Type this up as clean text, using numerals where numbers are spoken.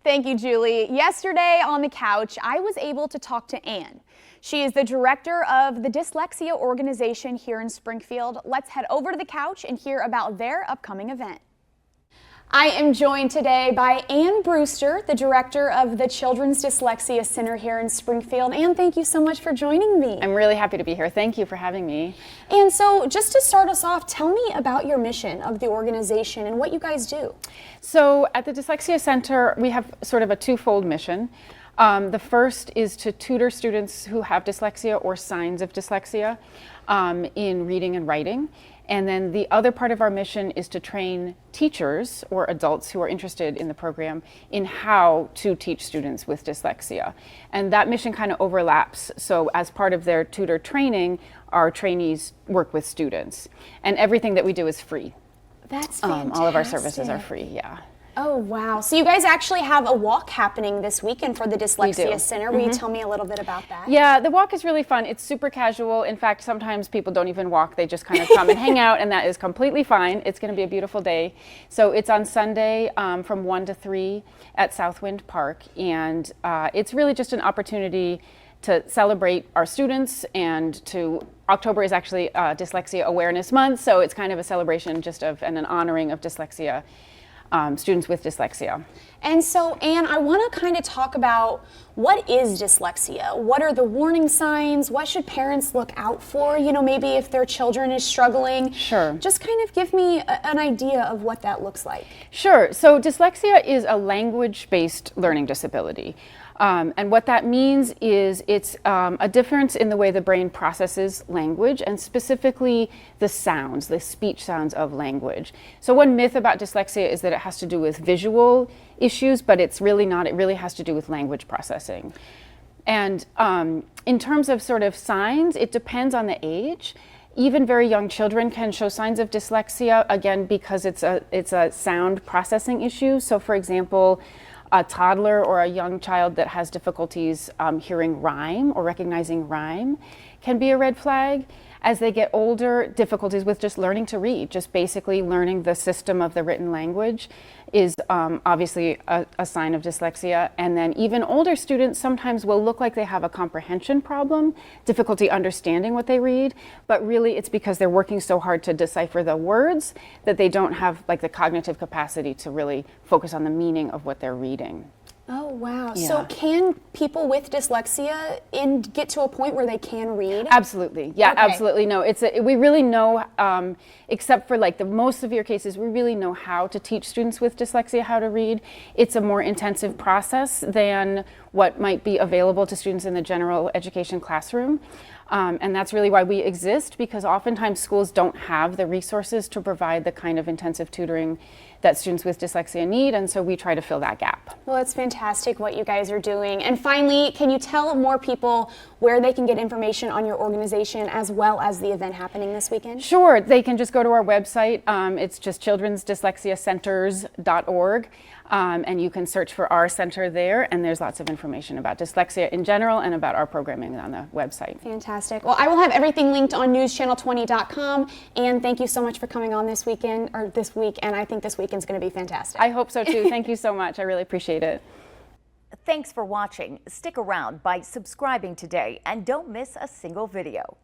Thank you, Julie. Yesterday on the couch, I was able to talk to Anne. She is the director of the Dyslexia organization here in Springfield. Let's head over to the couch and hear about their upcoming event. I am joined today by Anne Brewster, the director of the Children's Dyslexia Center here in Springfield. Anne, thank you so much for joining me. I'm really happy to be here. Thank you for having me. And so just to start us off, tell me about your mission of the organization and what you guys do. So at the Dyslexia Center, we have sort of a twofold mission. The first is to tutor students who have dyslexia or signs of dyslexia in reading and writing. And then the other part of our mission is to train teachers or adults who are interested in the program in how to teach students with dyslexia. And that mission kind of overlaps. So as part of their tutor training, our trainees work with students. And everything that we do is free. That's fantastic. All of our services are free, yeah. Oh, wow. So you guys actually have a walk happening this weekend for the Dyslexia Center. Will you tell me a little bit about that? Yeah, the walk is really fun. It's super casual. In fact, sometimes people don't even walk. They just kind of come and hang out, and that is completely fine. It's going to be a beautiful day. So it's on Sunday from 1 to 3 at Southwind Park, and it's really just an opportunity to celebrate our students, and October is actually Dyslexia Awareness Month, so it's kind of a celebration just of and an honoring of dyslexia. Students with dyslexia. And so, Anne, I want to kind of talk about what is dyslexia? What are the warning signs? What should parents look out for? You know, maybe if their children is struggling. Sure. Just kind of give me an idea of what that looks like. Sure. So dyslexia is a language-based learning disability. And what that means is it's a difference in the way the brain processes language, and specifically the sounds, the speech sounds of language. So one myth about dyslexia is that it has to do with visual issues, but it's really not. It really has to do with language processing. And in terms of sort of signs, it depends on the age. Even very young children can show signs of dyslexia, again, because it's a sound processing issue. So for example, a toddler or a young child that has difficulties hearing rhyme or recognizing rhyme can be a red flag. As they get older, difficulties with just learning to read, just basically learning the system of the written language is obviously a sign of dyslexia. And then even older students sometimes will look like they have a comprehension problem, difficulty understanding what they read, but really it's because they're working so hard to decipher the words that they don't have like the cognitive capacity to really focus on the meaning of what they're reading. Oh, wow. Yeah. So can people with dyslexia get to a point where they can read? Absolutely. Yeah, okay. Absolutely. No, we really know, except for like the most severe cases, we really know how to teach students with dyslexia how to read. It's a more intensive process than what might be available to students in the general education classroom. And that's really why we exist, because oftentimes schools don't have the resources to provide the kind of intensive tutoring that students with dyslexia need, and so we try to fill that gap. Well, it's fantastic what you guys are doing. And finally, can you tell more people where they can get information on your organization as well as the event happening this weekend? Sure, they can just go to our website. It's just childrensdyslexiacenters.org, and you can search for our center there, and there's lots of information about dyslexia in general and about our programming on the website. Fantastic. Well, I will have everything linked on newschannel20.com, and thank you so much for coming on this week, and I think this weekend's going to be fantastic. I hope so too. Thank you so much. I really appreciate it. Thanks for watching. Stick around by subscribing today and don't miss a single video.